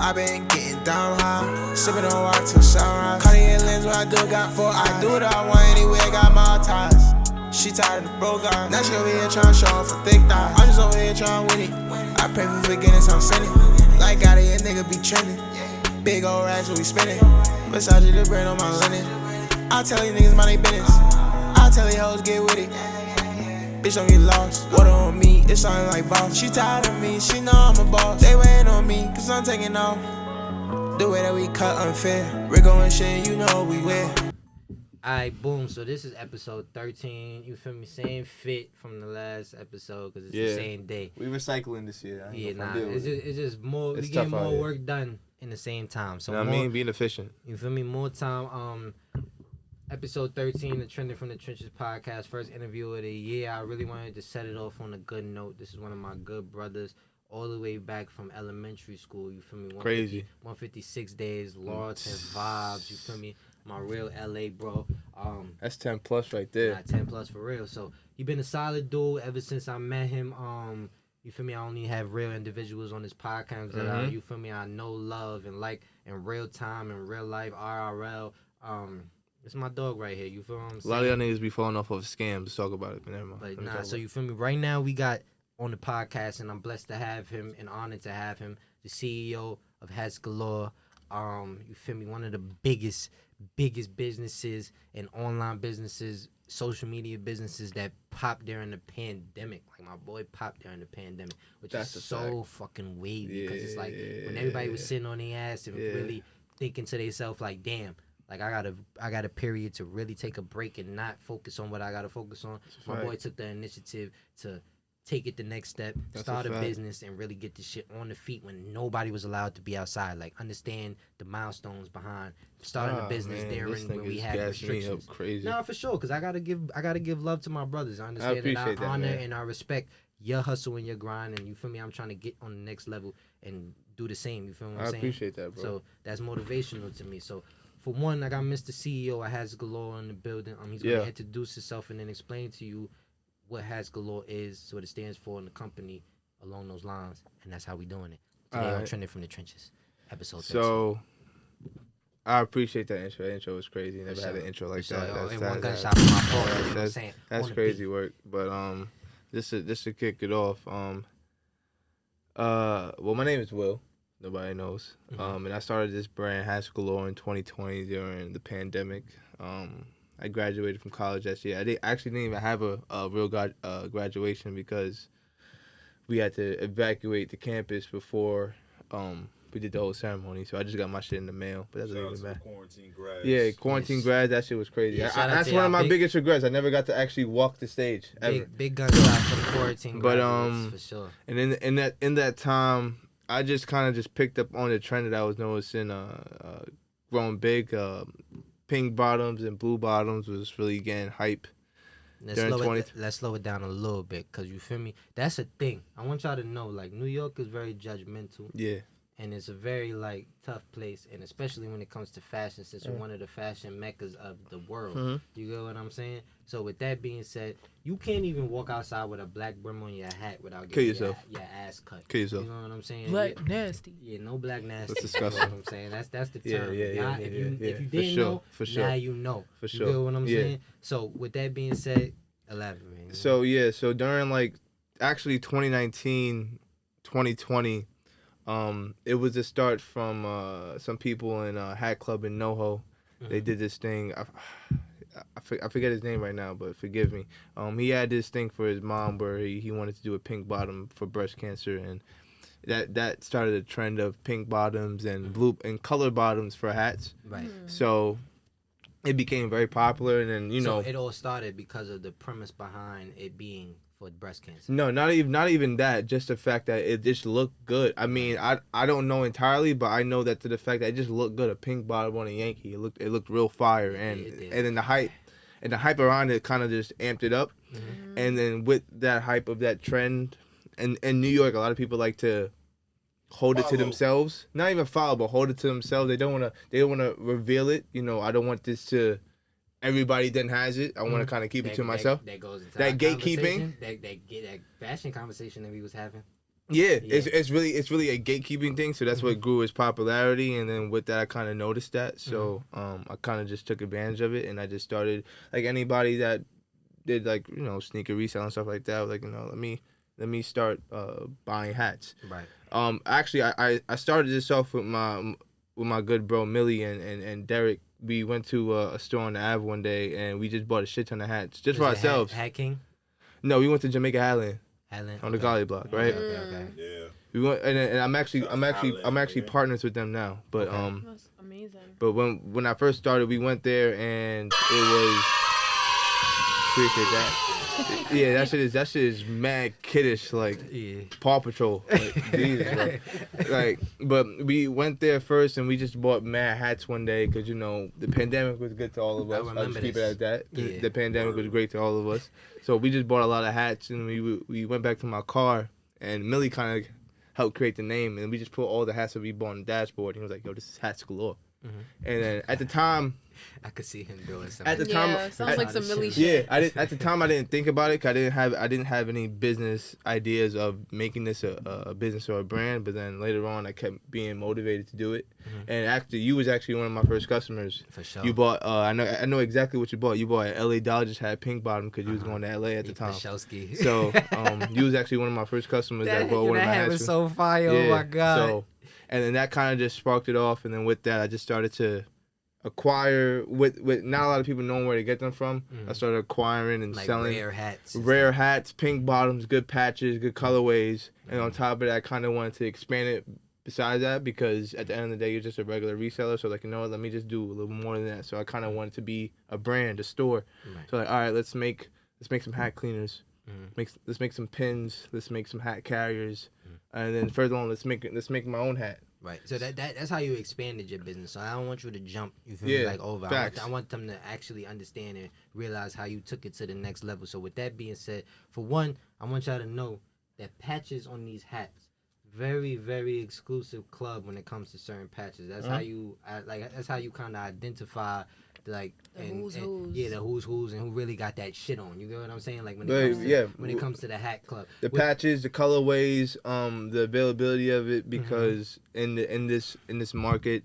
I been getting down high, sipping on water till sunrise. Cartier lens, what I do, got 4 eyes. I do what I want anyway, got my ties. She tired of the broke guy. Now she over here trying to show off for thick thighs. I'm just over here trying to win it. I pray for forgiveness, I'm sinning. Like out of here, nigga be trending. Big old racks, what we spinning. Massage the brand on my linen. I tell these niggas mind they business. I tell these hoes get with it. Bitch don't get lost. Water on me, it's something like Voss. She tired of me, she know I'm a boss. They waiting on me, cause I'm taking off. The way that we cut unfair. Rico and shit, you know what we wear. Alright, boom. So this is episode 13. You feel me? Same fit from the last episode because it's the same day. We recycling this year. It's just more. We get more work done in the same time. So you know what I mean, being efficient. You feel me? More time. Episode 13, the Trending from the Trenches podcast, first interview of the year. I really wanted to set it off on a good note. This is one of my good brothers, all the way back from elementary school. You feel me? Crazy. 156 days, Lawton vibes. You feel me? My real LA bro. That's 10 plus right there. 10 plus for real. So he been a solid dude ever since I met him. You feel me? I only have real individuals on this podcast that you feel me? I know, love, and like in real time, in real life, IRL. It's my dog right here. You feel what I'm saying? A lot of y'all niggas be falling off of scams. Let's talk about it. But never mind. But nah, so you feel me? Right now we got on the podcast, and I'm blessed to have him and honored to have him, the CEO of Hatzgalore. You feel me? One of the biggest businesses and online businesses, social media businesses that popped during the pandemic. Like my boy popped during the pandemic, which is so fucking wavy because it's like when everybody was sitting on their ass and really thinking to themselves like, damn, like I got a period to really take a break and not focus on what I gotta focus on. My boy took the initiative to take it the next step, start a business, and really get this shit on the feet when nobody was allowed to be outside. Like, understand the milestones behind starting a business there and when we had restrictions. Crazy. No, for sure, because I gotta give love to my brothers. I understand that I honor and I respect your hustle and your grind, and you feel me? I'm trying to get on the next level and do the same. You feel what I'm saying? I appreciate that, bro. So that's motivational to me. So for one, I got Mr. CEO of Hatzgalore in the building. He's gonna introduce himself and then explain to you what Hatzgalore is, what it stands for in the company, along those lines, and that's how we doing it. Today on Trending from the Trenches, episode 13. So, I appreciate that intro. That intro was crazy. Never had an intro like that. One gunshot from my fault. You know what I'm saying? That's crazy work. But just to kick it off, well, my name is Will. Nobody knows. And I started this brand Hatzgalore in 2020 during the pandemic. I graduated from college that year. I didn't even have a real graduation because we had to evacuate the campus before we did the whole ceremony. So I just got my shit in the mail. But that's even bad. Quarantine grads. Yeah, quarantine grads. That shit was crazy. Yeah, that's one of my biggest regrets. I never got to actually walk the stage ever. Big gunshot for the quarantine grads, for sure. And in that time, I just kind of picked up on the trend that I was noticing growing big. Pink bottoms and blue bottoms was really getting hype. Let's slow it down a little bit, because you feel me? That's a thing. I want y'all to know, like, New York is very judgmental. Yeah. And it's a very, like, tough place, and especially when it comes to fashion, since we're one of the fashion meccas of the world. You get what I'm saying? So with that being said, you can't even walk outside with a black brim on your hat without getting your ass cut. Kill yourself. You know what I'm saying? Black nasty. Yeah, no black nasty. That's disgusting. You know what I'm saying? That's the term. If you didn't know, for sure. now you know. For sure. You get what I'm saying? So with that being said, elaborate. So during like actually 2019, 2020, it was a start from some people in Hat Club in NoHo. They did this thing. I forget his name right now, but forgive me. He had this thing for his mom where he wanted to do a pink bottom for breast cancer, and that started a trend of pink bottoms and blue and color bottoms for hats. Right. So it became very popular, and then So it all started because of the premise behind it being for breast cancer. No, not even that. Just the fact that it just looked good. I mean, I don't know entirely, but I know that to the fact that it just looked good. A pink bottom on a Yankee, it looked real fire, and then the hype around it kind of just amped it up. And then with that hype of that trend, and in New York, a lot of people like to hold it to themselves. Not even follow, but hold it to themselves. They don't want to reveal it. You know, I don't want this to. Everybody then has it. I want to kind of keep it to myself. That goes into that gatekeeping. That fashion conversation that we was having. Yeah, it's really a gatekeeping thing. So that's Mm-hmm. what grew its popularity, and then with that, I kind of noticed that. So I kind of just took advantage of it, and I just started like anybody that did like sneaker resale and stuff like that. Like let me start buying hats. Right. Actually, I started this off with my good bro Millie and Derek. We went to a store on the Ave one day, and we just bought a shit ton of hats just for ourselves. Hat King? No, we went to Jamaica Hatland. On the Okay. Golly Block, right? Okay. Yeah. We went, and I'm actually partners with them now. But That's amazing. but when I first started, we went there and it was appreciate that. Yeah, that shit is mad kiddish, like Paw Patrol. Like, Jesus, bro. Like, but we went there first and we just bought mad hats one day because the pandemic was good to all of us. I'll just keep it at that. Yeah. The pandemic was great to all of us. So we just bought a lot of hats and we went back to my car and Millie kind of helped create the name and we just put all the hats that we bought on the dashboard. He was like, "Yo, this is Hatzgalore." And then at the time, I could see him doing something. at the time, Yeah, sounds like some Millie yeah, shit. at the time I didn't think about it. 'Cause I didn't have any business ideas of making this a business or a brand. But then later on, I kept being motivated to do it. And actually, you was actually one of my first customers. For sure. You bought. I know exactly what you bought. You bought an LA Dodgers hat, pink bottom, because you was going to LA at the time. Showski. So you was actually one of my first customers that bought one of my hat hats. was so fire. Oh my god. So, and then that kind of just sparked it off. And then with that, I just started to acquire with not a lot of people knowing where to get them from. I started acquiring and like selling rare hats, hats, pink bottoms, good patches, good colorways, and on top of that, I kind of wanted to expand it. Besides that, because at the end of the day, you're just a regular reseller, so like what, let me just do a little more than that. So I kind of wanted to be a brand, a store. Right. So like, all right, let's make some hat cleaners, let's make some pins, let's make some hat carriers, and then further on, let's make my own hat. Right. So that's how you expanded your business. So I don't want you to jump, you feel me, like over. I want them to actually understand and realize how you took it to the next level. So with that being said, for one, I want y'all to know that patches on these hats, very, very exclusive club when it comes to certain patches. That's how you that's how you kind of identify the who's who's and who really got that shit on. You get what I'm saying? Like when it comes to the hat club, the patches, the colorways, the availability of it, because in this market,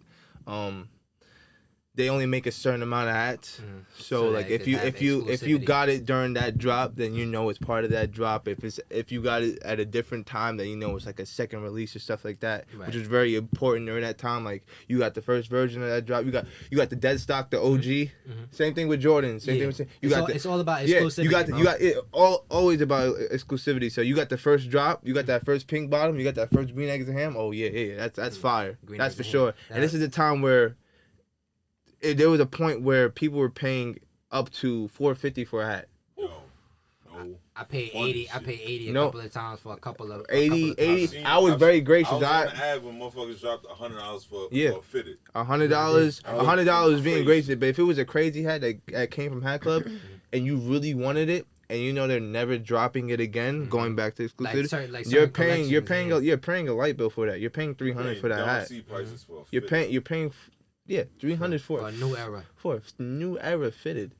they only make a certain amount of hats. So like if you got it during that drop, then it's part of that drop. If you got it at a different time, then it's like a second release or stuff like that, which is very important during that time. Like you got the first version of that drop, you got the dead stock, the OG. Same thing with Jordan. Same thing with it's all about exclusivity. You got it always about exclusivity. So you got the first drop, you got that first pink bottom, you got that first green eggs and ham. Oh yeah, that's fire. That's for sure. And this is the time where there was a point where people were paying up to $450 for a hat. I paid 80. I paid 80 a couple of times for a couple of 80. I was very gracious. I was on the ad when motherfuckers dropped $100 for a fitted. $100 being gracious. But if it was a crazy hat that came from Hat Club, and you really wanted it, and they're never dropping it again, going back to exclusivity, you're paying a light bill for that. You're paying $300 for that hat. You're paying. Yeah, $300 for a new era. For a new era fitted.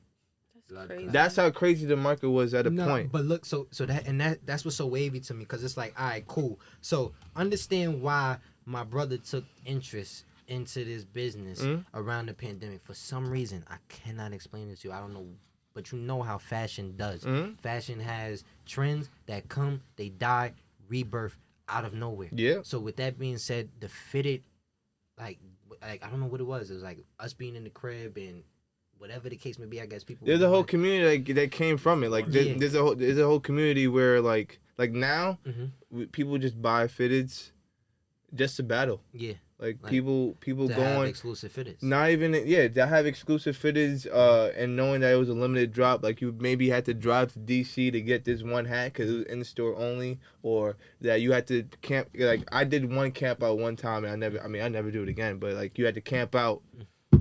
That's crazy. That's how crazy the market was at a point. But look, so that's what's so wavy to me, because it's like, all right, cool. So understand why my brother took interest into this business around the pandemic. For some reason, I cannot explain this to you. I don't know, but you know how fashion does. Fashion has trends that come, they die, rebirth out of nowhere. Yeah. So with that being said, the fitted, like I don't know what it was. It was like us being in the crib and whatever the case may be. I guess people. There's a whole community that came from it. Like there's a whole community where like now people just buy fitteds just to battle. Yeah. Like people going have exclusive fitteds. Not even to have exclusive fitteds and knowing that it was a limited drop. Like you maybe had to drive to DC to get this one hat because it was in the store only, or that you had to camp. Like I did one camp out one time and I never do it again. But like you had to camp out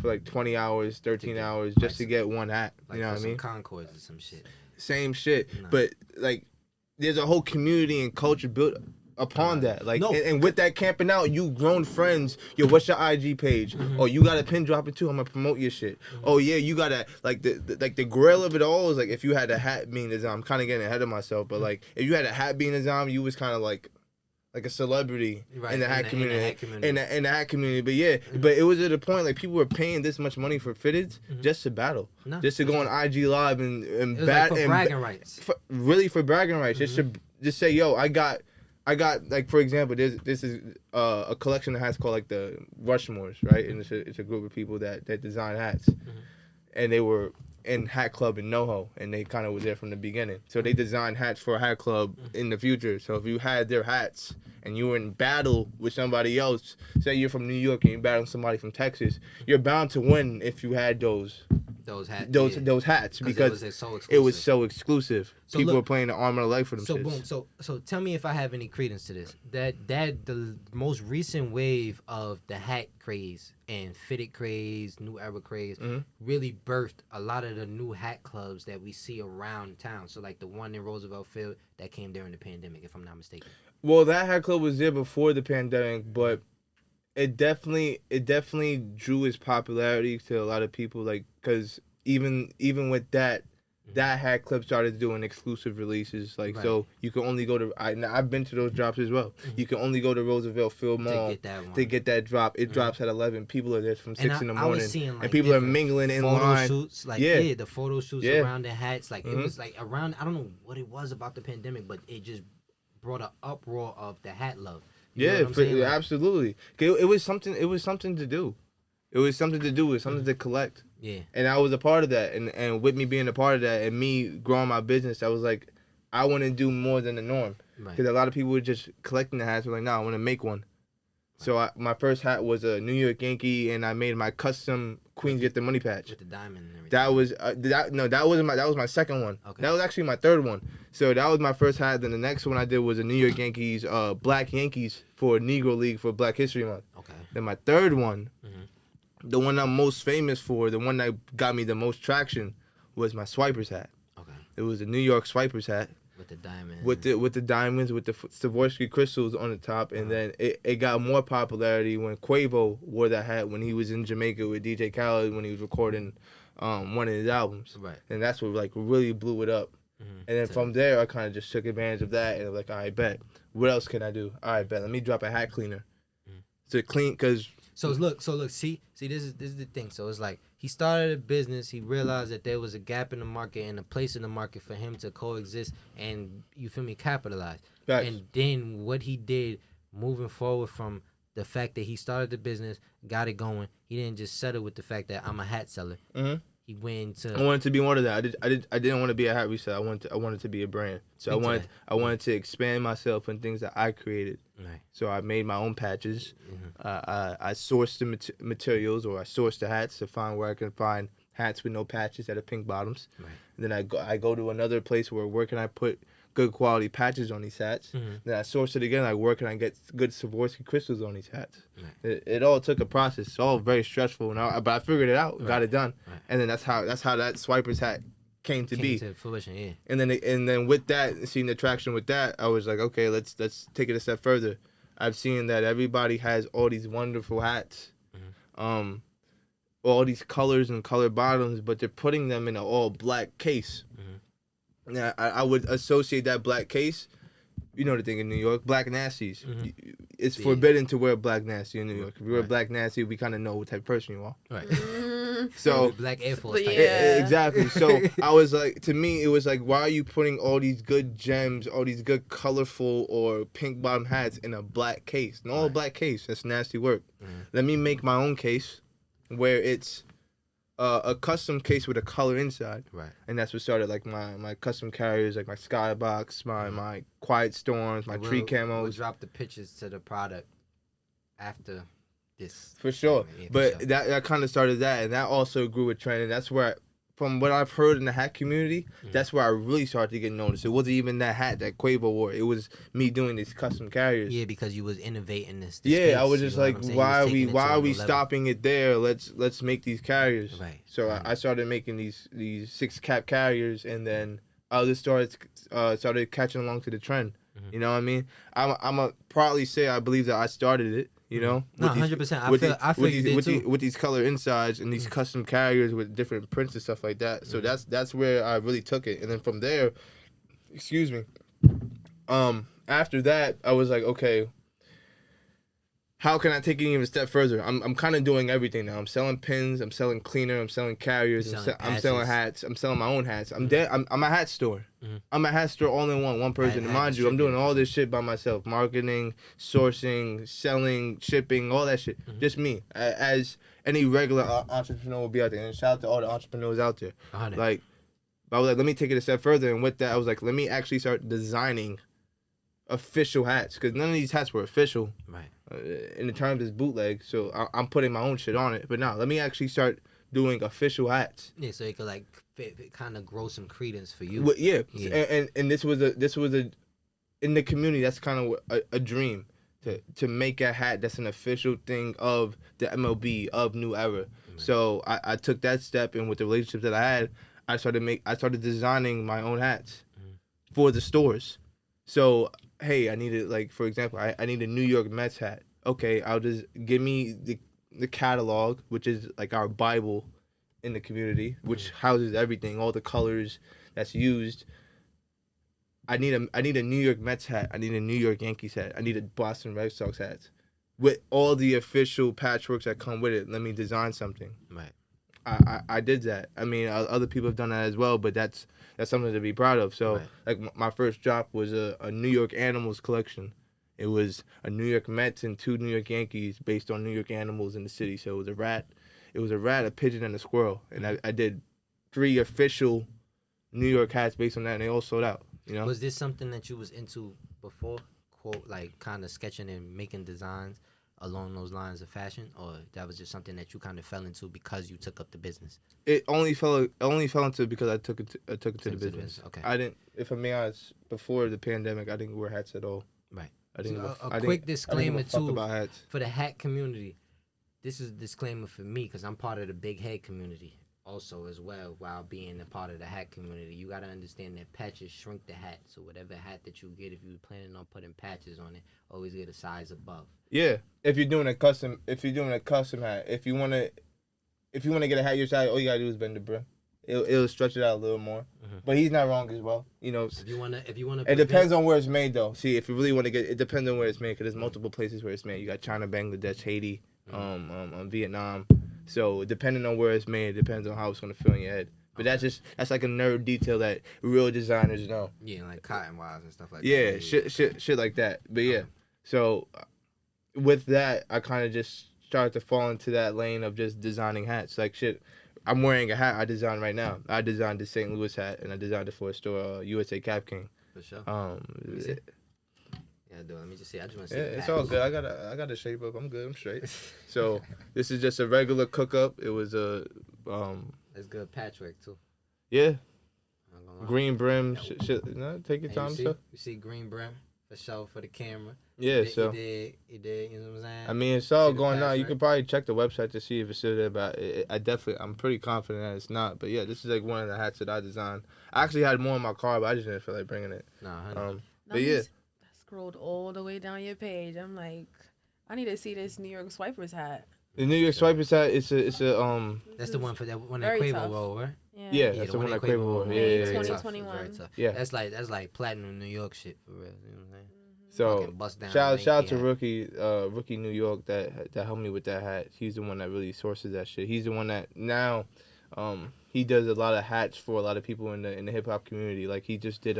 for like 20 hours, 13 hours just to get one hat. Like you know what I mean? Concords or some shit. Same shit, but like there's a whole community and culture built upon that, like, and with that camping out, you grown friends. Yo, what's your IG page? Oh, you got a pin dropping too. I'm gonna promote your shit. Oh yeah, you got a like the grail of it all is like if you had a hat being Nizam. I'm kind of getting ahead of myself, but like if you had a hat being Nizam, you was kind of like like a celebrity Right, in the hat community. In the hat community. But yeah, Mm-hmm. but it was at a point like people were paying this much money for fitteds just to battle. No, just to go on IG Live and it was like for bragging rights. Really for bragging rights. Mm-hmm. Just say, yo, I got like, for example, this is a collection that has called like the Rushmores, right? And it's a group of people that design hats, and they were in Hat Club in NoHo, and they kind of were there from the beginning. So they designed hats for a hat club in the future. So if you had their hats and you were in battle with somebody else, say you're from New York and you're battling somebody from Texas, you're bound to win if you had those hats, those hats, because it was so exclusive. So People look, were playing the arm of the leg for them. So boom. So tell me if I have any credence to this. That the most recent wave of the hat craze and fitted craze, new era craze, really birthed a lot of the new hat clubs that we see around town. So like the one in Roosevelt Field that came during the pandemic, if I'm not mistaken. Well, that hat club was there before the pandemic, but it definitely drew its popularity to a lot of people. Like, because even with that hat club started doing exclusive releases. Like, right. So you can only go to. I've been to those drops as well. You can only go to Roosevelt Field Mall to get that drop. It drops at 11. People are there from 6 in the morning, seeing, and people are mingling in line. Shoots, like the photo shoots around the hats. Like it was like around. I don't know what it was about the pandemic, but it just brought an uproar of the hat love. Absolutely. It was something. It was something to do. It was something to do. It was something to collect. Yeah. And I was a part of that. And with me being a part of that and me growing my business, I was like, I want to do more than the norm. Because a lot of people were just collecting the hats. Were like, no, I want to make one. So my first hat was a New York Yankee, and I made my custom Queens Get the Money patch. With the diamond and everything. That was my second one. Okay. That was actually my third one. So that was my first hat. Then the next one I did was a New York Yankees, Black Yankees for Negro League for Black History Month. Okay. Then my third one, the one I'm most famous for, the one that got me the most traction, was my Swipers hat. Okay. It was a New York Swipers hat. With the diamond. With the diamonds, with the Swarovski crystals on the top, and then it got more popularity when Quavo wore that hat when he was in Jamaica with DJ Khaled when he was recording one of his albums. Right. And that's what like really blew it up. And then from there, I kind of just took advantage of that and I'm like, all right, bet. What else can I do? All right, bet. Let me drop a hat cleaner to clean, because. So look, see, this is the thing. So it's like he started a business. He realized that there was a gap in the market and a place in the market for him to coexist and, you feel me, capitalize. Right. And then what he did moving forward from the fact that he started the business, got it going. He didn't just settle with the fact that I'm a hat seller. He went to. I wanted to be more than that. I didn't want to be a hat reseller. I wanted to be a brand. So I wanted to expand myself in things that I created. Right. So I made my own patches. I sourced the materials, or I sourced the hats to find where I can find hats with no patches that are pink bottoms. Right. And then I go to another place where can I put good quality patches on these hats. Then I source it again. Like, where can I get good Swarovski crystals on these hats? Right. It all took a process. It's all very stressful, but I figured it out, got it done, and then that's how that Swipers hat came to fruition, yeah. And then with that, seeing the traction with that, I was like, okay, let's take it a step further. I've seen that everybody has all these wonderful hats, all these colors and color bottoms, but they're putting them in an all black case. Now, I would associate that black case, you know the thing in New York, black nasties. It's forbidden to wear black nasty in New York. If you wear black nasty, we kind of know what type of person you are. Right. So black Air Force. Exactly. So I was like, to me, it was like, why are you putting all these good gems, all these good colorful or pink bottom hats in a black case? No, black case. That's nasty work. Let me make my own case where it's a custom case with a color inside. Right. And that's what started like my custom carriers, like my Skybox, my Quiet Storms, my tree camos. We'll drop the pictures to the product after this. For sure. But that kind of started that, and that also grew a trend, and that's where, from what I've heard in the hat community, that's where I really started to get noticed. It wasn't even that hat that Quavo wore. It was me doing these custom carriers. Yeah, because you was innovating this. Yeah, I was just like, why are we stopping it there? Let's make these carriers. Right. So I started making these 6-cap carriers, and then I just started catching along to the trend. You know what I mean? I'm a proudly say I believe that I started it. You know, no, 100%. I feel you did too. With these color insides and these custom carriers with different prints and stuff like that. So that's where I really took it, and then from there, after that, I was like, okay, how can I take it even a step further? I'm kind of doing everything now. I'm selling pins. I'm selling cleaner. I'm selling carriers. I'm selling hats. I'm selling my own hats. I'm a hat store. Mm-hmm. I'm a hat store all in one person. And mind you, I'm doing all this shit by myself. Marketing, sourcing, selling, shipping, all that shit. Mm-hmm. Just me. As any regular entrepreneur will be out there. And shout out to all the entrepreneurs out there. Like, I was like, let me take it a step further. And with that, I was like, let me actually start designing official hats. Because none of these hats were official. Right. In the terms it's bootleg, so I'm putting my own shit on it. But now, let me actually start doing official hats. Yeah, so it could like kind of grow some credence for you. Well, yeah. And this was a in the community. That's kind of a dream to make a hat that's an official thing of the MLB of New Era. Mm-hmm. So I took that step, and with the relationships that I had, I started designing my own hats for the stores. So, hey, I needed, like, for example, I need a New York Mets hat. Okay, I'll just give me the catalog, which is like our Bible in the community, which houses everything, all the colors that's used. I need a New York Mets hat. I need a New York Yankees hat. I need a Boston Red Sox hat. With all the official patchworks that come with it, let me design something. Right. I did that. I mean, other people have done that as well, but that's something to be proud of. So, like, my first drop was a New York Animals collection. It was a New York Mets and 2 New York Yankees based on New York animals in the city. So it was a rat, a pigeon, and a squirrel. And I did 3 official New York hats based on that, and they all sold out. You know? Was this something that you was into before, quote, like kind of sketching and making designs along those lines of fashion, or that was just something that you kind of fell into because you took up the business? It only fell into because I took it to the business. Okay. I didn't, if I'm being honest, before the pandemic, I didn't wear hats at all. Right. I didn't. A quick disclaimer too about hats. For the hat community. This is a disclaimer for me because I'm part of the big head community also as well. While being a part of the hat community, you gotta understand that patches shrink the hat. So whatever hat that you get, if you're planning on putting patches on it, always get a size above. Yeah, if you're doing a custom hat, if you wanna get a hat your size, all you gotta do is bend the brim. It'll stretch it out a little more. Mm-hmm. But he's not wrong as well. You know, if you wanna. It depends on where it's made though. See, if you really want to get, it depends on where it's made because there's multiple places where it's made. You got China, Bangladesh, Haiti, Vietnam. So depending on where it's made, it depends on how it's gonna feel in your head. But that's like a nerd detail that real designers know. Yeah, like cotton wise and stuff like that. Yeah, shit like that. But yeah, so with that, I kind of just started to fall into that lane of just designing hats. Like shit, I'm wearing a hat I designed right now. I designed the St. Louis hat, and I designed it for a store, USA Cap King. For sure. Yeah, dude. Let me just see. I just want to see. Yeah, it's all good. I got to shape up. I'm good. I'm straight. So this is just a regular cook up. It was a It's good patchwork too. Yeah. Green brim. Shit. No, take your time. You see green brim for sure for the camera. Yeah. You did. You know what I'm saying? I mean, it's all going on. You can probably check the website to see if it's still there. But I'm pretty confident that it's not. But yeah, this is like one of the hats that I designed. I actually had more in my car, but I just didn't feel like bringing it. But yeah. Scrolled all the way down your page. I'm like, I need to see this New York Swipers hat. The New York Swipers hat, it's a That's the one for that one that Quavo wore, right? Yeah, that's the one that Quavo wore. Yeah, 2021. Yeah, that's like platinum New York shit for real. You know what I'm saying? So shout out to Rookie New York that helped me with that hat. He's the one that really sources that shit. He's the one that now he does a lot of hats for a lot of people in the hip hop community. Like he just did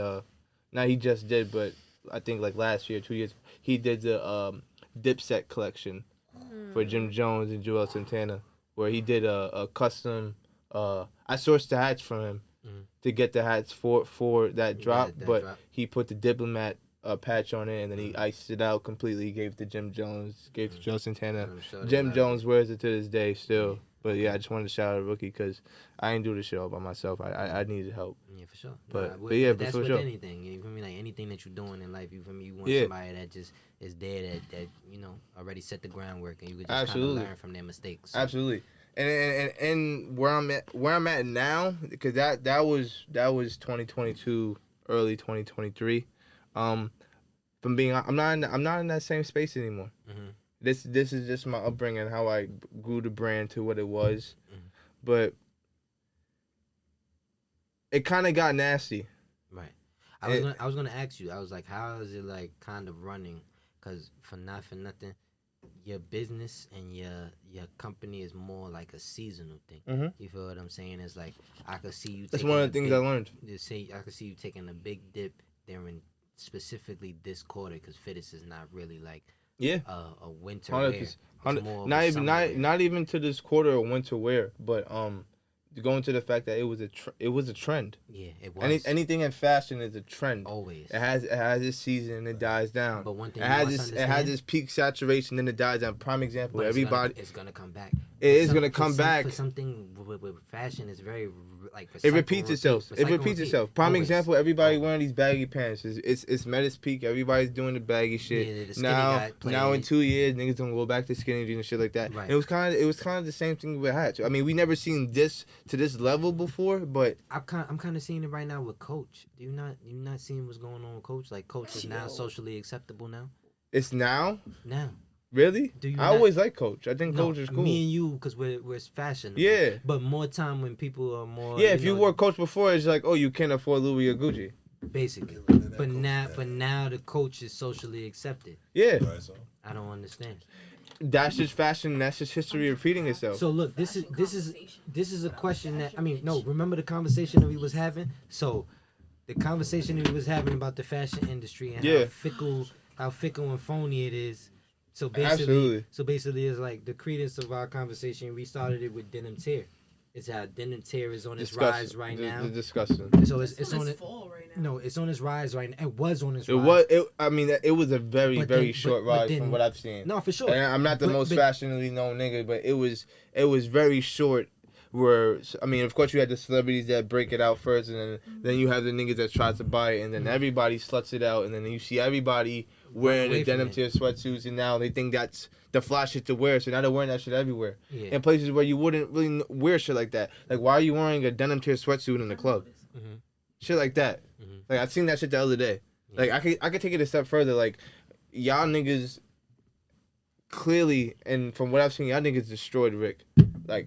but I think like last year, 2 years, he did the Dipset collection for Jim Jones and Joel Santana, where he did a custom. I sourced the hats from him to get the hats for that drop, but he put the Diplomat patch on it, and then he iced it out completely. He gave it to Jim Jones, gave it to Joel Santana. Jim Jones wears it to this day still. But yeah, I just wanted to shout out Rookie because I ain't do this shit all by myself. I needed help. Yeah, for sure. But that's for with sure. Anything. You feel me? Like anything that you're doing in life, you feel me? You want somebody that just is there that you know already set the groundwork, and you could just kind of learn from their mistakes. So. Absolutely. And where I'm at now, because that was 2022, early 2023. I'm not in that same space anymore. Mm-hmm. This is just my upbringing, how I grew the brand to what it was. Mm-hmm. But it kind of got nasty. Right. I was gonna ask you. I was like, how is it like kind of running? Because for nothing, your business and your company is more like a seasonal thing. Mm-hmm. You feel what I'm saying? It's like I could see you. That's one of the things I learned. I could see you taking a big dip during specifically this quarter because fitness is not really like a winter 100%, wear. Not even to this quarter or winter wear, but going to the fact that it was a trend. Yeah, it was. Anything in fashion is a trend. Always. It has its season and it dies down. But one thing it has its peak saturation and it dies down. Prime example. But everybody. It's gonna come back. It is gonna come back. For something with fashion, it's very like it repeats itself. It repeats itself. Prime Always. example. Everybody wearing these baggy pants. It's met its peak. Everybody's doing the baggy shit. Yeah, the skinny now in 2 years, niggas gonna go back to skinny jeans and shit like that. Right. It was kind of the same thing with hats. I mean, we never seen this to this level before, but I'm kind of seeing it right now with Coach. Do you not seeing what's going on with Coach? Like Coach is now socially acceptable now. It's now. Really? I always like Coach. I think Coach is cool. Me and you, because we're fashion. Yeah. But more time when people are more. Yeah, if you wore Coach before, it's like, oh, you can't afford Louis or Gucci. Basically. But now the Coach is socially accepted. Yeah. I don't understand. That's just fashion. That's just history repeating itself. So look, this is a question that remember the conversation that we was having? So the conversation that we was having about the fashion industry and how fickle and phony it is. So basically, it's like the credence of our conversation. We started it with denim tear. It's how denim tear is on its rise right now. Disgusting. So it's on its fall right now. No, it's on its rise right now. It was on its rise. It was a very short rise from what I've seen. No, for sure. And I'm not the most fashionably known nigga, but it was very short. Where of course you had the celebrities that break it out first, and then you have the niggas that try to buy it, and then everybody sluts it out, and then you see everybody wearing the denim tear sweatsuits, and now they think that's the fly shit to wear, so now they're wearing that shit everywhere. Yeah. In places where you wouldn't really wear shit like that. Like, why are you wearing a denim tear sweatsuit in the club? Mm-hmm. Shit like that. Mm-hmm. Like, I seen that shit the other day. Yeah. Like, I could take it a step further. Like, y'all niggas clearly, and from what I've seen, y'all niggas destroyed Rick. Like,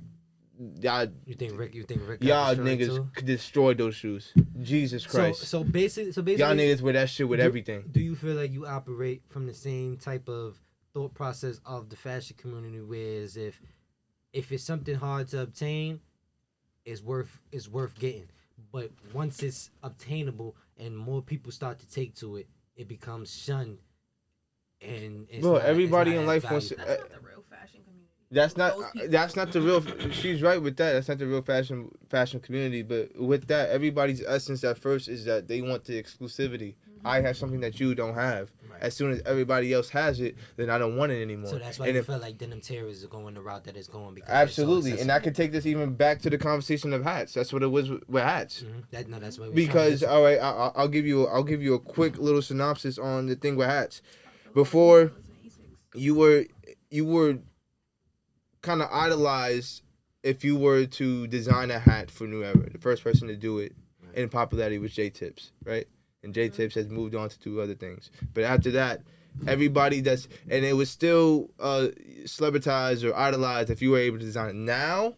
y'all. You think Rick y'all niggas destroyed those shoes. Jesus Christ. So basically, y'all niggas wear that shit with everything. Do you feel like you operate from the same type of thought process of the fashion community, whereas if it's something hard to obtain, it's worth getting, but once it's obtainable and more people start to take to it, it becomes shunned, and everybody in life wants. That's not the real fashion community. That's not the real. She's right with that. That's not the real fashion community. But with that, everybody's essence at first is that they want the exclusivity. Mm-hmm. I have something that you don't have. Right. As soon as everybody else has it, then I don't want it anymore. So that's why you feel like denim tear is going the route that it's going. Because absolutely, and I could take this even back to the conversation of hats. That's what it was with hats. Mm-hmm. That's what. Because all right, I'll give you a quick little synopsis on the thing with hats. Before, you were kind of idolized if you were to design a hat for New Era. The first person to do it in popularity was J Tips, right? And J Tips has moved on to do other things. But after that, everybody and it was still celebritized or idolized if you were able to design it. Now,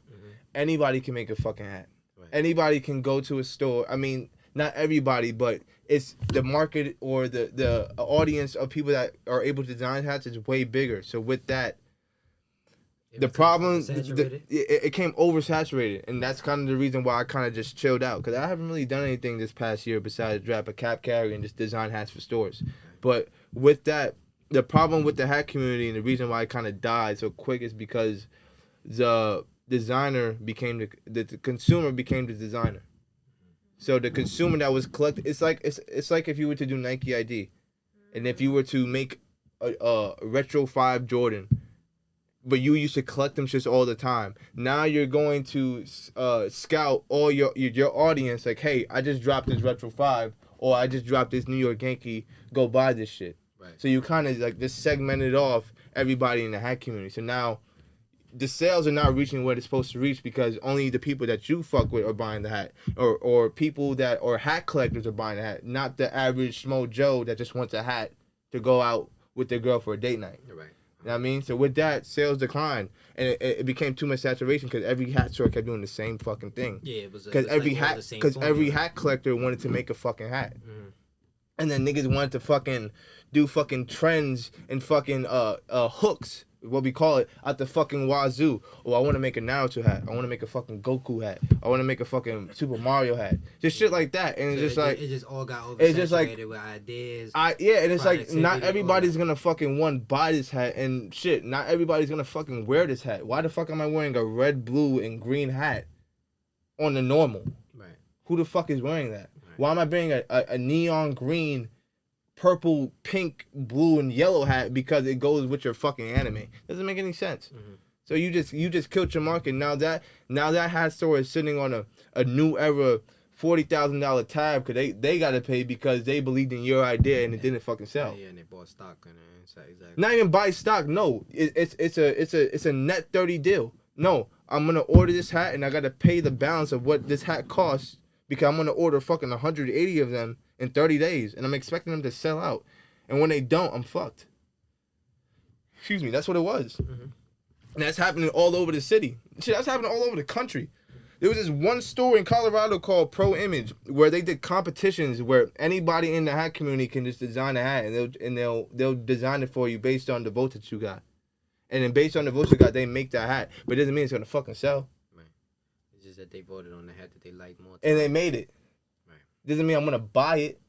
anybody can make a fucking hat. Right. Anybody can go to a store. I mean, not everybody, but it's the market or the audience of people that are able to design hats is way bigger. So with that, the problem, it came oversaturated, and that's kind of the reason why I kind of just chilled out, because I haven't really done anything this past year besides drop a cap carrier and just design hats for stores. But with that, the problem with the hat community and the reason why it kind of died so quick is because the designer became the consumer became the designer. So the consumer that was collecting, it's like if you were to do Nike ID, and if you were to make a retro 5 Jordan, but you used to collect them shits all the time. Now you're going to scout all your audience, like, hey, I just dropped this retro 5, or I just dropped this New York Yankee, go buy this shit. Right. So you kind of like just segmented off everybody in the hat community. So now the sales are not reaching where they're supposed to reach because only the people that you fuck with are buying the hat, or people that or hat collectors are buying the hat, not the average Schmo Joe that just wants a hat to go out with their girl for a date night. Right. You know what I mean? So with that, sales declined, and it became too much saturation because every hat store kept doing the same fucking thing. Yeah, it was because every hat collector wanted to make a fucking hat. Mm-hmm. And then niggas wanted to fucking do fucking trends and fucking hooks, what we call it, at the fucking wazoo. Oh, I want to make a Naruto hat. I want to make a fucking Goku hat. I want to make a fucking Super Mario hat. Just shit like that. And so it's just like it just all got oversaturated it's just like, with ideas. and it's like not everybody's gonna fucking buy this hat and shit. Not everybody's gonna fucking wear this hat. Why the fuck am I wearing a red, blue, and green hat on the normal? Right. Who the fuck is wearing that? Why am I bringing a neon green, purple, pink, blue, and yellow hat because it goes with your fucking anime? Doesn't make any sense. Mm-hmm. So you just killed your market. Now that hat store is sitting on a new era $40,000 tab because they gotta pay because they believed in your idea and it didn't fucking sell. Yeah, and they bought stock in it. Exactly. Not even buy stock. No, it's a net 30 deal. No, I'm gonna order this hat and I gotta pay the balance of what this hat costs. Because I'm going to order fucking 180 of them in 30 days. And I'm expecting them to sell out. And when they don't, I'm fucked. Excuse me. That's what it was. Mm-hmm. And that's happening all over the city. Shit, that's happening all over the country. There was this one store in Colorado called Pro Image where they did competitions where anybody in the hat community can just design a hat. And they'll design it for you based on the votes that you got. And then based on the votes you got, they make that hat. But it doesn't mean it's going to fucking sell. Just that they voted on the hat that they liked more. And they made it. Right. Doesn't mean I'm gonna buy it.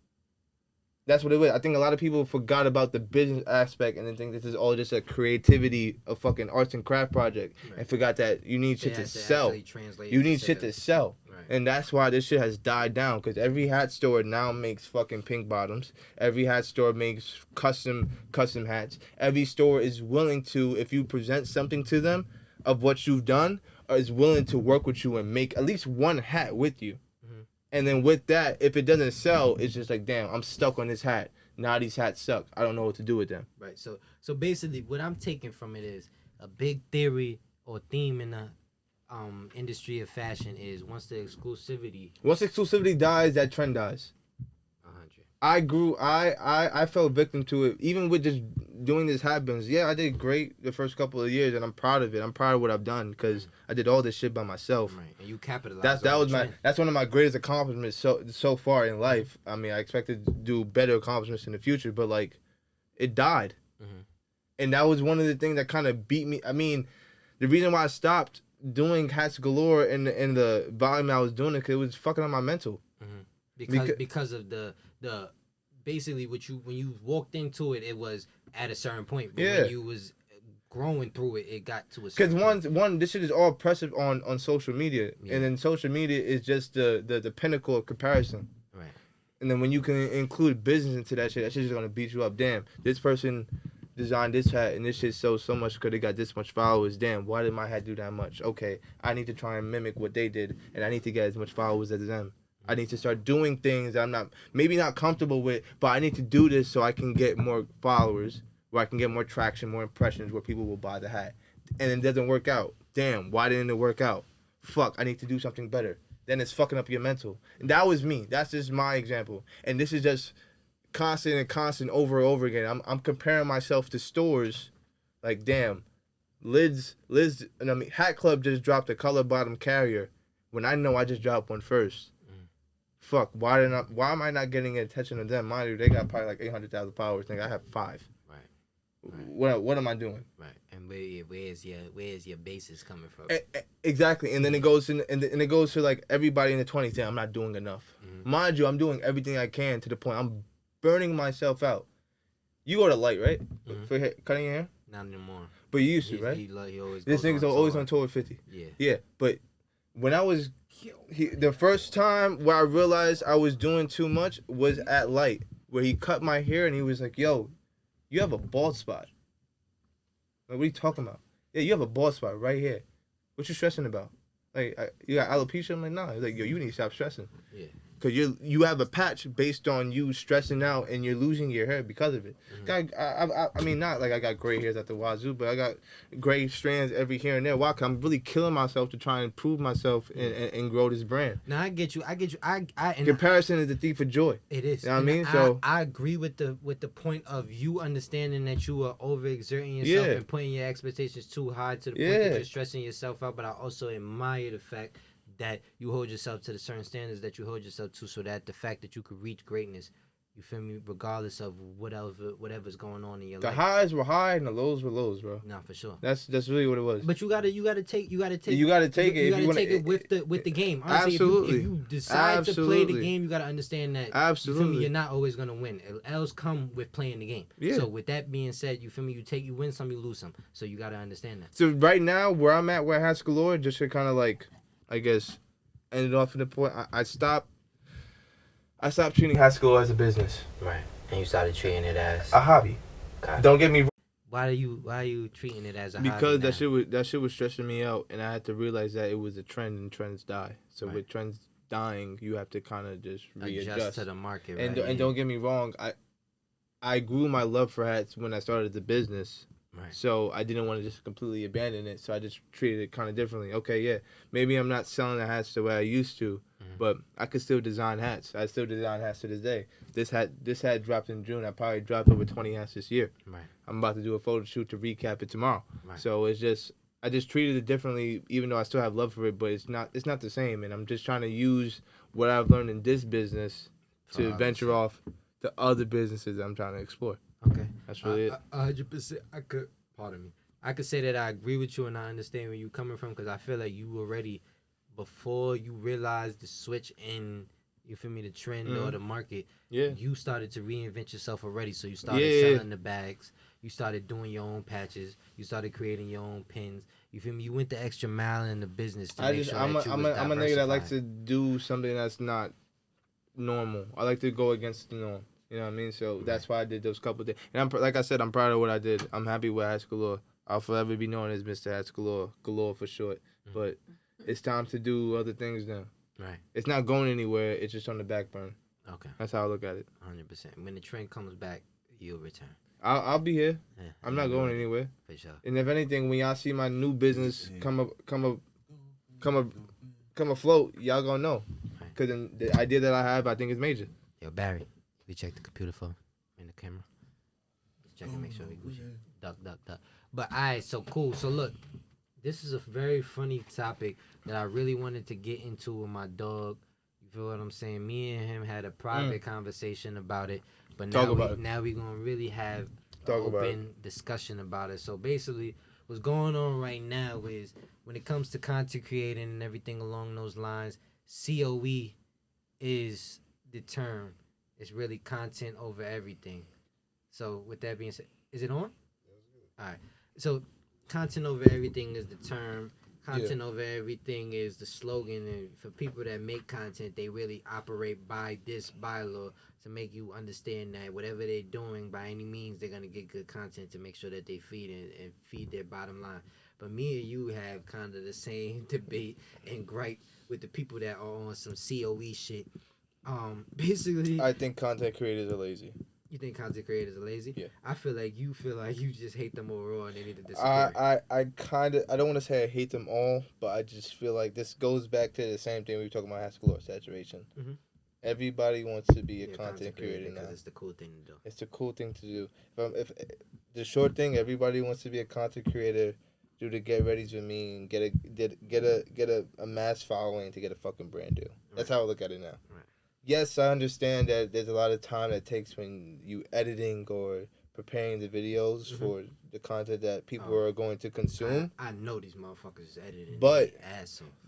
That's what it was. I think a lot of people forgot about the business aspect and then think this is all just a creativity of fucking arts and craft project, right. And forgot that you need shit to sell. You need shit to sell. Right. And that's why this shit has died down because every hat store now makes fucking pink bottoms. Every hat store makes custom hats. Every store is willing to, if you present something to them of what you've done, is willing to work with you and make at least one hat with you. Mm-hmm. And then with that, if it doesn't sell, it's just like, damn, I'm stuck on this hat. Now these hats suck. I don't know what to do with them. Right. So basically what I'm taking from it is a big theory or theme in the industry of fashion is once exclusivity dies, that trend dies. 100. I fell victim to it. Even with just doing this hat business, yeah, I did great the first couple of years, and I'm proud of it. I'm proud of what I've done because I did all this shit by myself. Right, and you capitalized. That's one of my greatest accomplishments so far in life. I mean, I expected to do better accomplishments in the future, but like, it died, and that was one of the things that kind of beat me. I mean, the reason why I stopped doing Hatzgalore and the volume I was doing it, 'cause it was fucking on my mental. Because of the basically when you walked into it, it was at a certain point. But when you was growing through it, it got to a certain point. Because one, this shit is all oppressive on social media, and then social media is just the pinnacle of comparison. Right. And then when you can include business into that shit is gonna beat you up. Damn, this person designed this hat and this shit sold so much because they got this much followers. Damn, why did my hat do that much? Okay, I need to try and mimic what they did, and I need to get as much followers as them. I need to start doing things I'm maybe not comfortable with, but I need to do this so I can get more followers, where I can get more traction, more impressions, where people will buy the hat. And it doesn't work out. Damn, why didn't it work out? Fuck, I need to do something better. Then it's fucking up your mental. And that was me. That's just my example. And this is just constant over and over again. I'm comparing myself to stores. Like, damn, Lids, Hat Club just dropped a color bottom carrier when I know I just dropped one first. Fuck, why am I not getting attention to them? Mind you, they got probably like 800,000 followers. I have 5. Right. What am I doing? Right. And where's your basis coming from? Exactly. And then it goes and it goes to like everybody in the 20s. Damn, I'm not doing enough. Mm-hmm. Mind you, I'm doing everything I can to the point I'm burning myself out. You go to Light, right? Mm-hmm. For cutting your hair? Not anymore. But you used to, right? He always this nigga's always on tour with 50. Yeah. Yeah, but when I was the first time where I realized I was doing too much was at Light, where he cut my hair and he was like, yo, you have a bald spot. Like, what are you talking about? Yeah, you have a bald spot right here. What you stressing about? Like, you got alopecia? I'm like, nah. He's like, yo, you need to stop stressing. Yeah. Because you have a patch based on you stressing out and you're losing your hair because of it. Mm-hmm. I mean, not like I got gray hairs at the wazoo, but I got gray strands every here and there. Why? Because I'm really killing myself to try and prove myself and grow this brand. Now, I get you. Comparison is the thief of joy. It is. You know what I mean? So I agree with the point of you understanding that you are overexerting yourself and putting your expectations too high to the point that you're stressing yourself out. But I also admire the fact that you hold yourself to the certain standards that you hold yourself to, so that the fact that you could reach greatness You feel me? Regardless of whatever's going on in your The life. highs were high and the lows were lows, bro. Nah, for sure. That's really what it was. But you gotta take it with the game. Honestly, Absolutely. If you decide to play the game, you gotta understand that. Absolutely. You feel me? You're not always gonna win. L's come with playing the game. Yeah. So with that being said, you feel me? You win some, you lose some. So you gotta understand that. So right now, where I'm at, where Hatzgalore, just to kind of like, I guess, end it off in the point. I stopped treating Hatzgalore as a business. Right. And you started treating it as a hobby. Okay. Don't get me wrong. Why are you treating it as a hobby? Because now? that shit was stressing me out, and I had to realize that it was a trend, and trends die. So Right. with trends dying, you have to kind of just readjust Adjust to the market. And right? and don't get me wrong, I grew my love for hats when I started the business. Right. So I didn't want to just completely abandon it. So I just treated it kind of differently. Okay, yeah, maybe I'm not selling the hats the way I used to, but I could still design hats. I still design hats to this day. This hat dropped in June. I probably dropped over 20 hats this year. Right. I'm about to do a photo shoot to recap it tomorrow. Right. So I just treated it differently, even though I still have love for it, but it's not the same. And I'm just trying to use what I've learned in this business to venture off to other businesses I'm trying to explore. Okay. That's really it. 100%. I could say that I agree with you and I understand where you're coming from because I feel like you already, before you realized the switch in, you feel me, the trend or the market, you started to reinvent yourself already. So you started selling the bags. You started doing your own patches. You started creating your own pins. You feel me? You went the extra mile in the business to make sure that I'm a nigga that likes to do something that's not normal. I like to go against the norm. You know what I mean? So that's why I did those couple things. And like I said, I'm proud of what I did. I'm happy with Hatzgalore. I'll forever be known as Mr. Hatzgalore, Galore for short. But it's time to do other things now. Right. It's not going anywhere. It's just on the back burner. Okay. That's how I look at it. 100%. When the trend comes back, you'll return. I'll be here. Yeah, I'm not going anywhere. For sure. And if anything, when y'all see my new business come afloat, y'all gonna know. Because the idea that I have, I think is major. Yo, Barry, we check the computer phone in the camera. Check and make sure we Gucci. Duck. But alright, so cool. So look, this is a very funny topic that I really wanted to get into with my dog. You feel what I'm saying? Me and him had a private conversation about it, but now we're gonna really have an open discussion about it. So basically, what's going on right now is when it comes to content creating and everything along those lines, COE is the term. It's really content over everything. So with that being said, is it on? All right. So content over everything is the term. Content over everything is the slogan. And for people that make content, they really operate by this bylaw to make you understand that whatever they're doing, by any means, they're going to get good content to make sure that they feed and feed their bottom line. But me and you have kind of the same debate and gripe with the people that are on some COE shit. Basically, I think content creators are lazy. You think content creators are lazy? Yeah. I feel like you just hate them overall and they need to disappear. I don't want to say I hate them all, but I just feel like this goes back to the same thing we were talking about Hatzgalore saturation. Mm-hmm. Everybody wants to be a content creator now. It's the cool thing to do. It's the cool thing to do. If the short thing, everybody wants to be a content creator, do the get ready with me and get a mass following to get a fucking brand deal. That's how I look at it now. Right. Yes, I understand that there's a lot of time that takes when you editing or preparing the videos for the content that people are going to consume. I know these motherfuckers is editing. But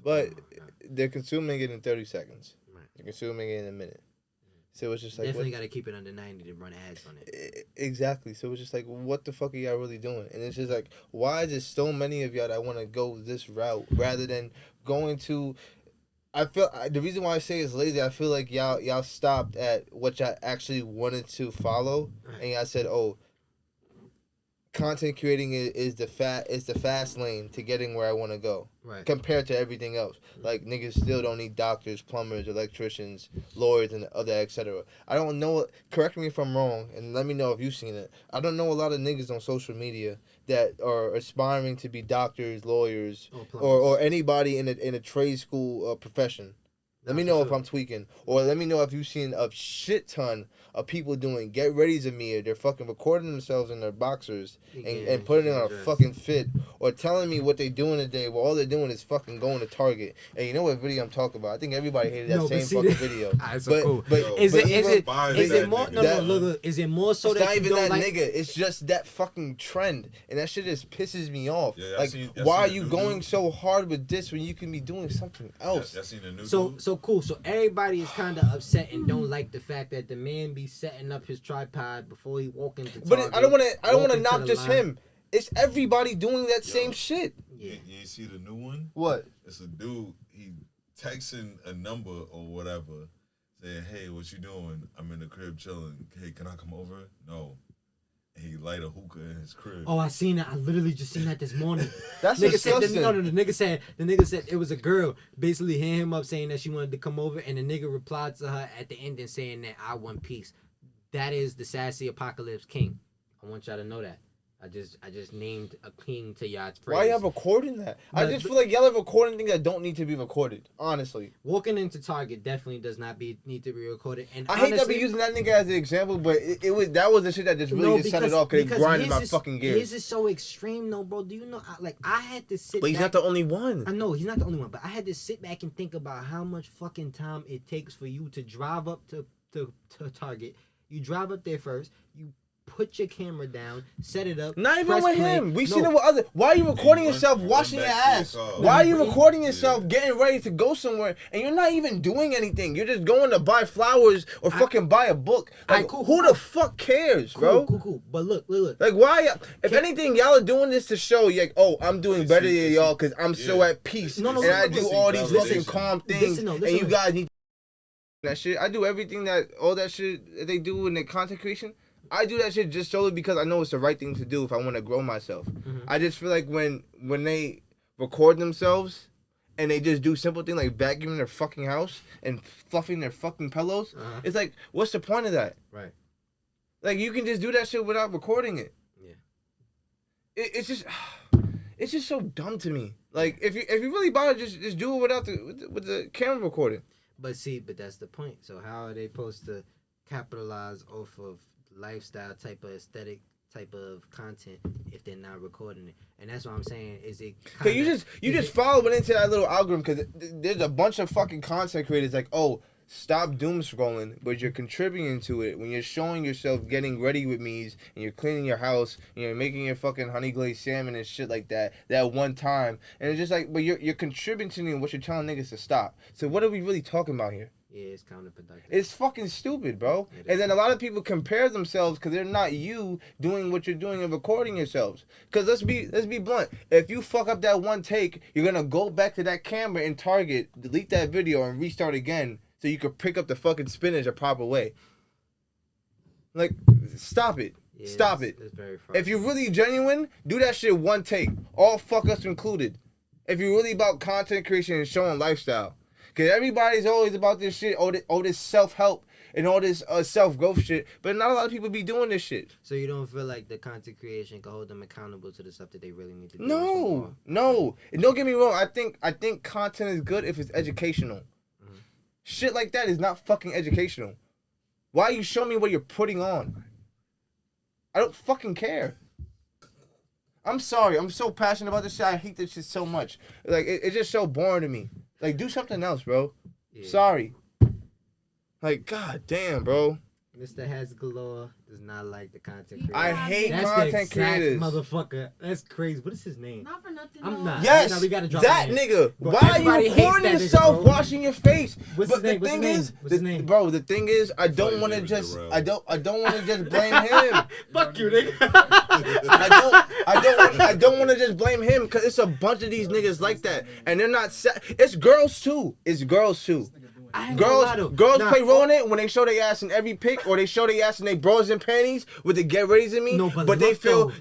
but they're consuming it in 30 seconds. Right. They're consuming it in a minute. So it's just like definitely got to keep it under 90 to run ads on it. Exactly. So it's just like, what the fuck are y'all really doing? And it's just like, why is there so many of y'all that want to go this route rather than going to? I feel the reason why I say it's lazy. I feel like y'all stopped at what y'all actually wanted to follow, and y'all said, "Oh, content creating is the fast lane to getting where I want to go." Right. Compared to everything else, like niggas still don't need doctors, plumbers, electricians, lawyers, and other etc. I don't know. Correct me if I'm wrong, and let me know if you've seen it. I don't know a lot of niggas on social media that are aspiring to be doctors, lawyers, or anybody in a trade school profession. Let me know if I'm tweaking, or let me know if you've seen a shit ton of people doing get readies of me, or they're fucking recording themselves in their boxers and putting on a fucking fit, or telling me what they doing today, where all they're doing is fucking going to Target. And you know what video I'm talking about? I think everybody hated that fucking video. Is it more? Look, is it more so it's that not you even don't that like? nigga? It's just that fucking trend, and that shit just pisses me off. Yeah, like, why are you going so hard with this when you can be doing something else? So cool. So everybody is kind of upset and don't like the fact that the man be setting up his tripod before he walk into Target. But I don't want to knock just him. It's everybody doing that same shit. Yeah. You see the new one? What? It's a dude. He texting a number or whatever, saying, "Hey, what you doing? I'm in the crib chilling. Hey, can I come over?" No. And he light a hookah in his crib. Oh, I seen that. I literally just seen that this morning. That's nigga disgusting. The nigga said it was a girl basically hitting him up saying that she wanted to come over, and the nigga replied to her at the end and saying that I want peace. That is the sassy apocalypse king. I want y'all to know that. I just named a king to y'all's phrase. Why y'all recording that? I just feel like y'all are recording things that don't need to be recorded. Honestly, walking into Target definitely does not need to be recorded. And I hate that we using that nigga as an example, but that was the shit that just really just set it off because it grinded my fucking gears. His is so extreme, though, bro. Do you know? I had to sit. But he's not the only one. I know he's not the only one, but I had to sit back and think about how much fucking time it takes for you to drive up to Target. You drive up there first. You put your camera down, set it up. Not even with him. We seen it with other. Why are you recording yourself washing your ass? Why are you recording yourself getting ready to go somewhere and you're not even doing anything? You're just going to buy flowers or fucking buy a book. Like, who the fuck cares, bro? Cool. But look. Like, why? If anything, y'all are doing this to show, like, oh, I'm doing better than y'all because I'm so at peace. And I do all these fucking calm things. And you guys need that shit. I do everything all that shit they do in their content creation. I do that shit just solely because I know it's the right thing to do if I want to grow myself. Mm-hmm. I just feel like when they record themselves and they just do simple things like vacuuming their fucking house and fluffing their fucking pillows, it's like, what's the point of that? Right. Like, you can just do that shit without recording it. Yeah. It's just so dumb to me. Like, if you really bother, just do it without with the camera recording. But that's the point. So how are they supposed to capitalize off of lifestyle type of aesthetic type of content if they're not recording it? And that's what I'm saying. Is it? Cause you just follow it into that little algorithm because there's a bunch of fucking content creators like, oh, stop doom scrolling, but you're contributing to it when you're showing yourself getting ready with me's and you're cleaning your house and you're making your fucking honey glazed salmon and shit like that one time, and it's just like, but you're contributing to what you're telling niggas to stop. So what are we really talking about here? Yeah, it's counterproductive. It's fucking stupid, bro. And then a lot of people compare themselves because they're not you doing what you're doing and recording yourselves. Because let's be blunt. If you fuck up that one take, you're gonna go back to that camera in Target, delete that video, and restart again so you could pick up the fucking spinach a proper way. Like, stop it. Yeah, stop it. It's very if you're really genuine, do that shit one take. All fuck us included. If you're really about content creation and showing lifestyle. Because everybody's always about this shit, all this self-help and all this self-growth shit, but not a lot of people be doing this shit. So you don't feel like the content creation can hold them accountable to the stuff that they really need to do? No. And don't get me wrong, I think content is good if it's educational. Mm-hmm. Shit like that is not fucking educational. Why are you showing me what you're putting on? I don't fucking care. I'm sorry, I'm so passionate about this shit, I hate this shit so much. Like, it's just so boring to me. Like, do something else, bro. Yeah. Sorry. Like, god damn, bro. Mr. Hatzgalore does not like the content creator. I hate That's content creators. Motherfucker. That's crazy. What is his name? Not for nothing. I'm not. Yes, now we gotta drop that nigga. Bro, why are you recording yourself washing your face? What's his name? What's his name? Bro, the thing is, I don't want to just blame him. Fuck you, nigga. I don't want to just blame him because it's a bunch of these niggas like that, and they're not. It's girls too. Girls play rolling it when they show their ass in every pic, or they show their ass in their bras and panties with the get ready to me. No, but they feel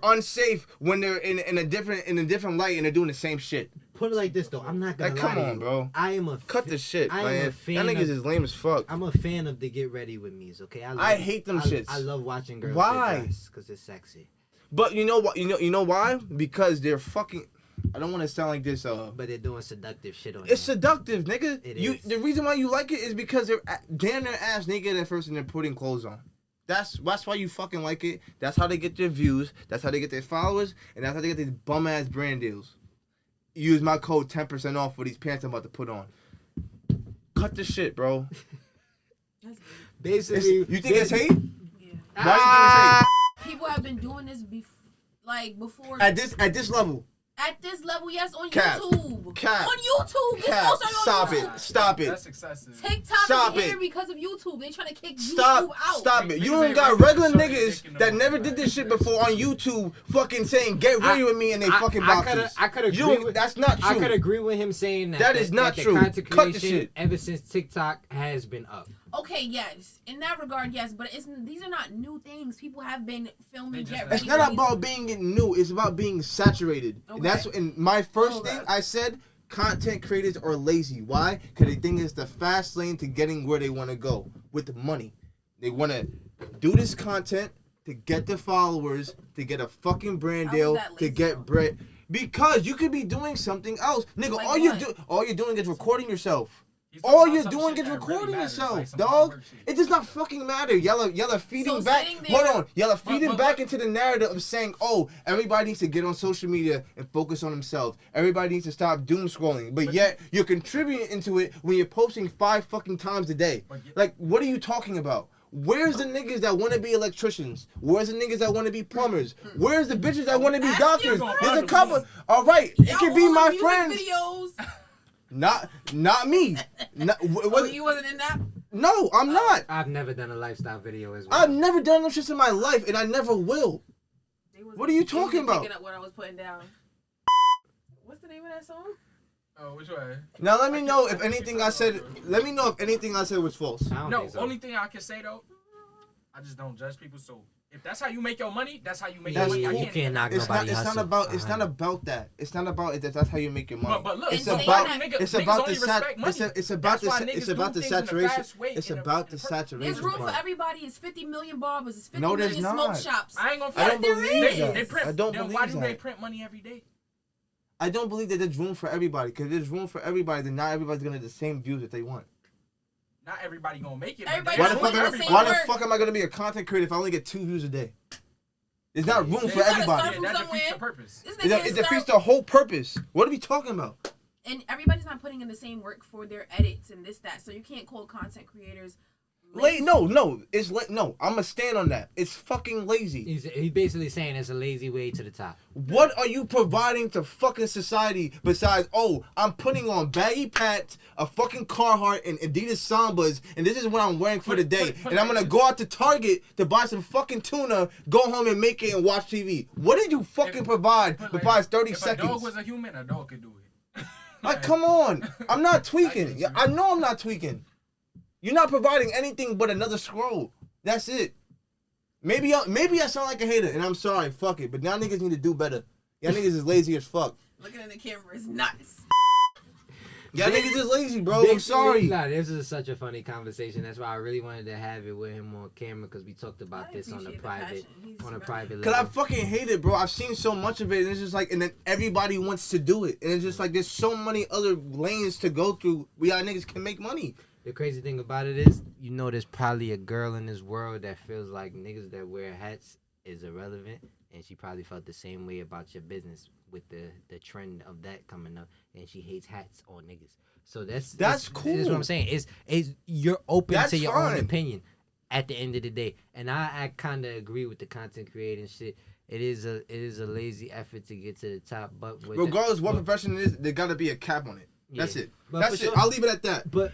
unsafe when they're in a different light and they're doing the same shit. Put it like this though, I'm not gonna lie. Come on, bro. I am cut the shit, man. That niggas is lame as fuck. I'm a fan of the get ready with me's. Okay, I hate them shits. I love watching girls. Why? Because it's sexy. But you know what? You know why? Because they're fucking. I don't want to sound like this. But they're doing seductive shit on. It's seductive, nigga. It is. The reason why you like it is because they're damn near ass naked at first and they're putting clothes on. That's why you fucking like it. That's how they get their views. That's how they get their followers, and that's how they get these bum ass brand deals. Use my code 10% off for these pants I'm about to put on. Cut the shit, bro. Basically, you think it's hate? Yeah. Why do you think it's hate? People have been doing this before. At this level. At this level, yes, on Cap. YouTube. Cap. On YouTube. This Cap. post on Stop YouTube. it. Stop it. That's excessive. TikTok Stop is it. here because of YouTube. They trying to kick Stop. YouTube out. Stop it. You Niggas don't ain't got regular regular so they niggas taking that them never off, did this man. shit before on YouTube fucking saying get ready with me and they fucking boxes. I could You agree don't- with. that's not I true. could agree with him saying that. That is not the true. content Cut the creation shit. ever since TikTok has been up. Okay, yes. In that regard, yes. But these are not new things. People have been filming They Get just- Ready. It's not about being new. It's about being saturated. Okay. And that's in my first Okay. thing I said. Content creators are lazy. Why? Because they think it's the fast lane to getting where they want to go with money. They want to do this content to get the followers, to get a fucking brand How is deal, that to lazy, get though? bread. Because you could be doing something else, nigga. Like all what? you're doing is recording yourself. He's talking All about you're some doing shit is that really recording matters, yourself, like some dog. hard shit. It does not fucking matter. Y'all feeding So back. sitting there- Hold on. Y'all feeding but back look- into the narrative of saying, oh, everybody needs to get on social media and focus on themselves. Everybody needs to stop doom scrolling. But yet you're contributing into it when you're posting 5 fucking times a day. Like, what are you talking about? Where's the niggas that want to be electricians? Where's the niggas that want to be plumbers? Where's the bitches that want to be Ask doctors? you. There's a couple. All right, it Y'all can be all my in music friends. Videos. Not me. Not, Oh, you wasn't in that? no, I'm not. I've never done a lifestyle video as well. I've never done them shits in my life, and I never will. They was- What are you they wasn't talking about? Picking up what I was putting down. What's the name of that song? Oh, which way? Now let me know if anything I said. Let me know if anything I said was false. I don't No, think so. only thing I can say though, I just don't judge people. So if that's how you make your money, that's how you make That's your money. cool. I You can't knock It's nobody not. It's hustle. not about. It's not 100. about that. It's not about it. That's how you make your money. But look, It's And about. niggas- It's niggas about only the respect money. It's about That's why the. niggas It's do about the things in a saturation. fast way It's in a- about in the a purpose. saturation. There's room for part. everybody. It's 50 million barbers. It's 50 No, there's million smoke not. shops. I ain't gonna I front. don't there believe is. that. They print. I don't Then believe why do they that. print money every day? I don't believe that there's room for everybody. Because there's room for everybody, then not everybody's gonna have the same views that they want. Not everybody gonna make it. but Everybody they Why the don't want fuck? want the same Why the work. fuck am I gonna be a content creator if I only get 2 views a day? There's not room You for gotta everybody. start Yeah, that defeats somewhere. the purpose. This It, nigga it is defeats start- the whole purpose. What are we talking about? And everybody's not putting in the same work for their edits and this, that. So you can't call content creators lazy. No, it's no. I'm gonna stand on that. It's fucking lazy. He's basically saying it's a lazy way to the top. What are you providing to fucking society besides, oh, I'm putting on baggy pants, a fucking Carhartt, and Adidas Sambas, and this is what I'm wearing for the day, and I'm gonna go out to Target to buy some fucking tuna, go home and make it and watch TV. What did you fucking provide But, besides 30 if seconds? a dog was a human, a dog could do it. Like, come on. I'm not tweaking. you. I know I'm not tweaking. You're not providing anything but another scroll. That's it. Maybe I sound like a hater, and I'm sorry. Fuck it. But y'all niggas need to do better. Y'all niggas is lazy as fuck. Looking in the camera is nuts. Y'all niggas is lazy, bro. I'm Basically, sorry. Nah, this is such a funny conversation. That's why I really wanted to have it with him on camera because we talked about I this on a appreciate the private, passion. He's on a right. private Cause I level. fucking hate it, bro. I've seen so much of it, and it's just like, and then everybody wants to do it, and it's just like there's so many other lanes to go through. We y'all niggas can make money. The crazy thing about it is, you know, there's probably a girl in this world that feels like niggas that wear hats is irrelevant, and she probably felt the same way about your business with the trend of that coming up, and she hates hats on niggas. So that's cool. That's what I'm saying. Is you're open That's to your own fine. opinion at the end of the day, and I kind of agree with the content creating shit. It is a lazy effort to get to the top, but with Regardless what profession it is, there gotta be a cap on it. Yeah. That's it. But That's for it. sure- I'll leave it at that. But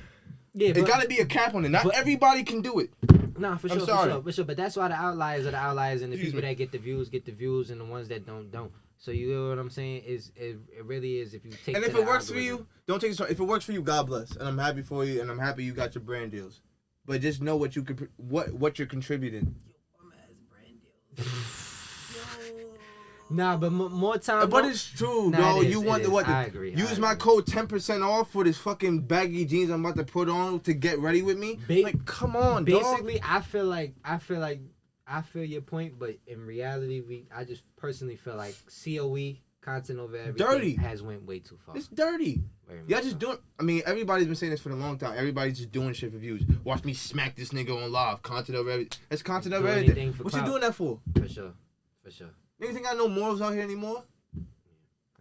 yeah, It gotta be a cap on it. Not but- everybody can do it. Nah, for I'm sure, sorry. for sure. But that's why the outliers are the outliers, and the Excuse people me. that get the views, and the ones that don't. So you know what I'm saying? It really is if you take. And to if the it works for algorithm. you, don't take it. If it works for you, God bless. And I'm happy for you, and I'm happy you got your brand deals. But just know what you could, what you're contributing. Bum ass brand deals. Yo. Nah, but more time. But it's true, Nah, though. it is, You it want is. what? I agree, I Use my agree. code 10% off for this fucking baggy jeans I'm about to put on to get ready with me. Like, come on, dog. Basically, I feel your point, but in reality, I just personally feel like COE Content over everything dirty. has went way too far. It's dirty. Y'all just so. doing. I mean, everybody's been saying this for a long time. Everybody's just doing shit for views. Watch me smack this nigga on live. Content over everything. That's content over everything. What clout. you doing that for? For sure. Nigga think I know morals out here anymore?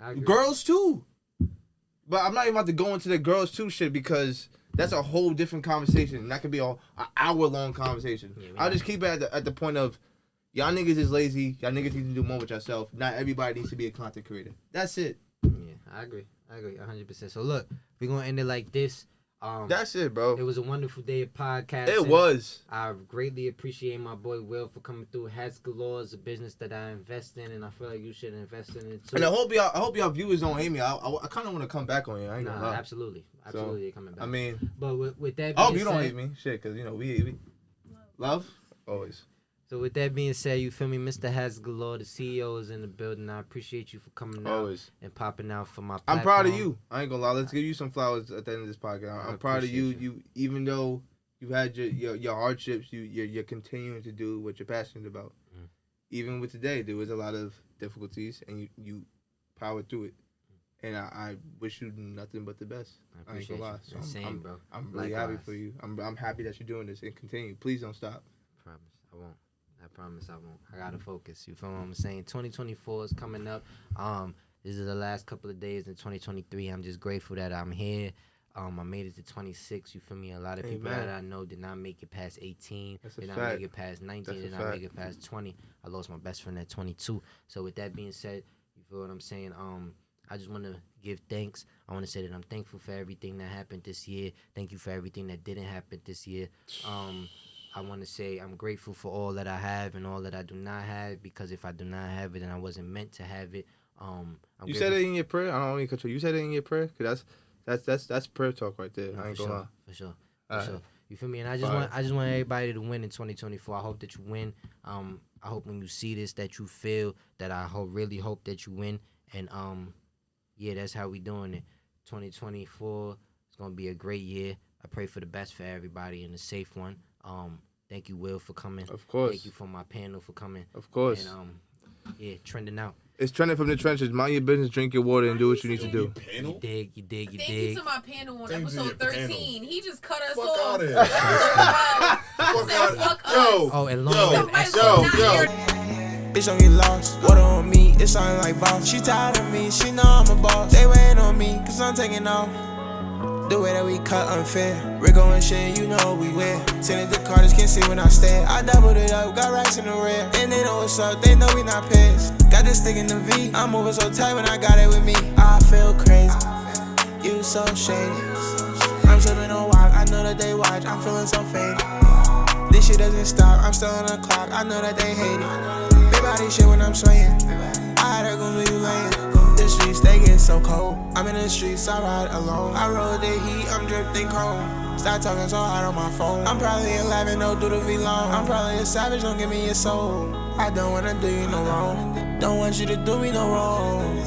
I agree. Girls too. But I'm not even about to go into the girls too shit because that's a whole different conversation. And that could be an hour-long conversation. Yeah, I'll just keep it at the point of y'all niggas is lazy. Y'all niggas need to do more with yourself. Not everybody needs to be a content creator. That's it. Yeah, I agree 100%. So look, we're gonna end it like this. That's it, bro. It was a wonderful day of podcasting. It was. I greatly appreciate my boy Will for coming through. Hatzgalore is a business that I invest in, and I feel like you should invest in it too. And I hope y'all viewers don't hate me. I kind of want to come back on you. I ain't gonna lie. Absolutely, you're coming back. I mean, but with that being I hope you don't said, hate me, shit, because you know we love always. So with that being said, you feel me, Mr. Hatzgalore, the CEO is in the building. I appreciate you for coming out and popping out for my platform. I'm proud of you. I ain't gonna lie. Let's give you some flowers at the end of this podcast. I'm proud of you. You even though you had your hardships, you're continuing to do what you're passionate about. Mm. Even with today, there was a lot of difficulties, and you powered through it. And I wish you nothing but the best. I ain't gonna lie. So Same, bro. I'm really happy for you. I'm happy that you're doing this and continue. Please don't stop. Promise, I won't. I promise I won't. I gotta focus. You feel what I'm saying? 2024 is coming up. This is the last couple of days in 2023. I'm just grateful that I'm here. I made it to 26. You feel me? A lot of people that I know did not make it past 18. Did not make it past 19. Did not make it past 20. I lost my best friend at 22. So with that being said, you feel what I'm saying? I just want to give thanks. I want to say that I'm thankful for everything that happened this year. Thank you for everything that didn't happen this year. I want to say I'm grateful for all that I have and all that I do not have, because if I do not have it, then I wasn't meant to have it. You said it in your prayer? I don't want to control. You said it in your prayer? Because that's prayer talk right there. I ain't gonna lie. For sure. You feel me? And I just want everybody to win in 2024. I hope that you win. I hope when you see this that you feel that really hope that you win. And yeah, that's how we doing it. 2024 is gonna be a great year. I pray for the best for everybody and a safe one. Thank you, Will, for coming. Of course. Thank you for my panel for coming. Of course. And yeah, trending out. It's trending from the trenches. Mind your business, drink your water, and do what you need to do. You dig. Thank you to my panel on episode 13. Panel. He just cut us Fuck off. out of here. Fuck us. Oh, and long Bitch don't get lost, water on me, it's something like Voss. She tired of me, she know I'm a boss. They waiting on me, cause I'm taking off. The way that we cut unfair. Rico and shit, you know we wear. Tinted the Carters can't see when I stare. I doubled it up, got racks in the rear. And they know what's up, they know we not pissed. Got this stick in the V, I'm moving so tight when I got it with me. I feel crazy, you so shady. I'm sipping on walk, I know that they watch, I'm feeling so faded. This shit doesn't stop, I'm still on the clock, I know that they hate it. Big body shit when I'm swaying, I had her gon' leave you laying. The streets, they get so cold. I'm in the streets, I ride alone. I roll the heat, I'm dripping cold. Stop talking so hard on my phone. I'm probably 11, no do the V long. I'm probably a savage, don't give me your soul. I don't wanna do you no wrong. Don't want you to do me no wrong.